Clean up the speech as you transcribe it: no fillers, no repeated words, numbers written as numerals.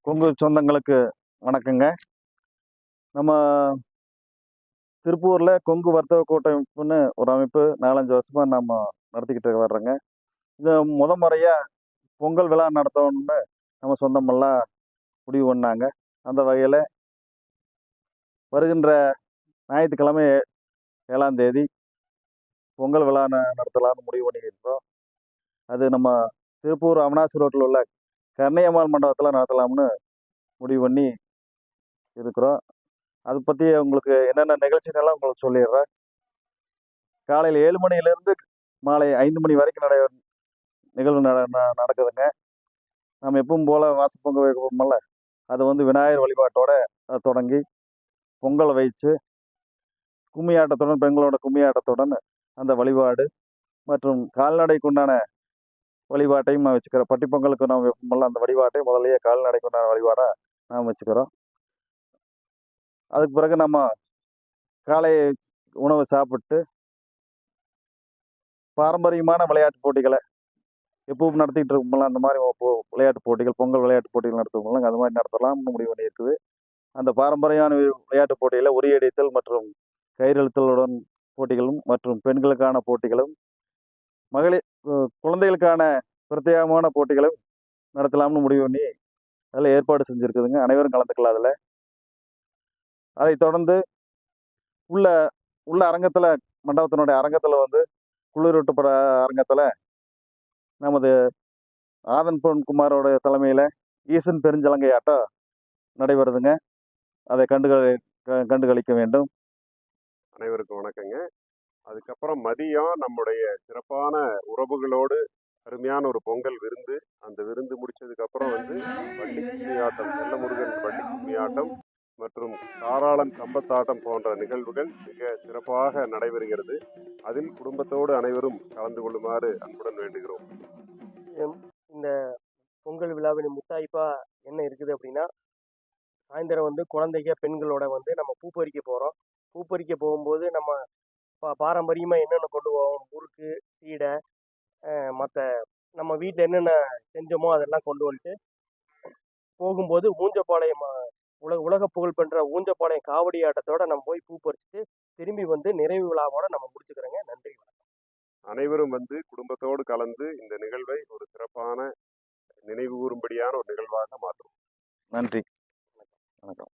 கொங்கு சொந்தங்களுக்கு வணக்கங்க. நம்ம திருப்பூரில் கொங்கு வர்த்தக கூட்டமைப்புன்னு ஒரு அமைப்பு 4-5 வருஷமாக நம்ம நடத்திக்கிட்டு வர்றோங்க. இது முறையாக பொங்கல் விழா நடத்தணும்னு நம்ம சொந்தமெல்லாம் முடிவு பண்ணாங்க. அந்த வகையில் வருகின்ற ஞாயிற்றுக்கிழமை 7ஆம் தேதி பொங்கல் விழா நடத்தலாம்னு முடிவு பண்ணியிருக்கோம். அது நம்ம திருப்பூர் அவினாசி ரோட்டில் உள்ள கருணையம்மாள் மண்டபத்தில் நடத்தலாம்னு முடிவு பண்ணி இருக்கிறோம். அதை பற்றி உங்களுக்கு என்னென்ன நிகழ்ச்சிகள்லாம் உங்களுக்கு சொல்லிடுறேன். காலையில் 7 மணியிலேருந்து மாலை 5 மணி வரைக்கும் நிகழ்வு நடக்குதுங்க. நம்ம எப்பவும் போல் வாசப்பொங்க வைப்போம்ல, அது விநாயகர் வழிபாட்டோட தொடங்கி பொங்கல் வைச்சு கும்மி ஆட்டத்துடன், பெண்களோட கும்மி ஆட்டத்துடன் அந்த வழிபாடு மற்றும் கால்நடைக்கு உண்டான வழிபாட்டையும் நான் வச்சுக்கிறோம். பட்டி பொங்கலுக்கு நம்ம வைப்போம்ல, அந்த வழிபாட்டை முதலையே கால்நடைக்கு உண்டான வழிபாடாக நாம் வச்சுக்கிறோம். அதுக்கு பிறகு நம்ம காலை உணவு சாப்பிட்டு பாரம்பரியமான விளையாட்டு போட்டிகளை எப்பவும் நடத்திட்டு இருக்கோம்ல, அந்த மாதிரி விளையாட்டு போட்டிகள், பொங்கல் விளையாட்டு போட்டிகள் நடத்துவோம்ல, அது மாதிரி நடத்தலாம்னு முடிவு பண்ணியிருக்குது. அந்த பாரம்பரியமான விளையாட்டு போட்டியில் உரியடித்தல் மற்றும் கயிறெழுத்தலுடன் போட்டிகளும் மற்றும் பெண்களுக்கான போட்டிகளும் மகளிர் குழந்தைகளுக்கான பிரத்யேகமான போட்டிகளும் நடத்தலாம்னு முடிவு பண்ணி அதில் ஏற்பாடு செஞ்சுருக்குதுங்க. அனைவரும் கலந்துக்கலாம். அதில் அதை தொடர்ந்து உள்ள உள்ள அரங்கத்தில், மண்டபத்தினுடைய அரங்கத்தில் குளிரூட்டப்பட அரங்கத்தில் நமது ஆதன் பொன்குமாரோட தலைமையில் ஈசன் பெருஞ்சலங்கை ஆட்டம் நடைபெறுதுங்க. அதை கண்டுகளிக்க வேண்டும். அனைவருக்கும் வணக்கங்க. அதுக்கப்புறம் மதியம் நம்முடைய சிறப்பான உறவுகளோடு அருமையான ஒரு பொங்கல் விருந்து. அந்த விருந்து முடிச்சதுக்கு அப்புறம் வள்ளி கும்மி ஆட்டம், செல்லமுருகன் வள்ளி கும்மி ஆட்டம் மற்றும் தாராளன் கம்பத்தாட்டம் போன்ற நிகழ்வுகள் மிக சிறப்பாக நடைபெறுகிறது. அதில் குடும்பத்தோடு அனைவரும் கலந்து கொள்ளுமாறு அன்புடன் வேண்டுகிறோம். இந்த பொங்கல் விழாவின் முத்தாய்ப்பா என்ன இருக்குது அப்படின்னா, சாயந்தரம் குழந்தைங்க பெண்களோட நம்ம பூ பறிக்க போகிறோம். பூ பறிக்க போகும்போது நம்ம பாரம்பரியமாக என்னென்ன கொண்டு போவோம், முறுக்கு, சீடை, மற்ற நம்ம வீட்டில் என்னென்ன செஞ்சோமோ அதெல்லாம் கொண்டு வந்துட்டு போகும்போது ஊஞ்சப்பாளையம் உலக புகழ் பெற்ற ஊஞ்சப்பாளையம் காவடி ஆட்டத்தோட நம்ம போய் பூ பறிச்சுட்டு திரும்பி நிறைவு விழாவோட நம்ம முடிச்சுக்கிறோங்க. நன்றி, வணக்கம். அனைவரும் குடும்பத்தோடு கலந்து இந்த நிகழ்வை ஒரு சிறப்பான நினைவு கூறும்படியான ஒரு நிகழ்வாக மாற்றும். நன்றி, வணக்கம்.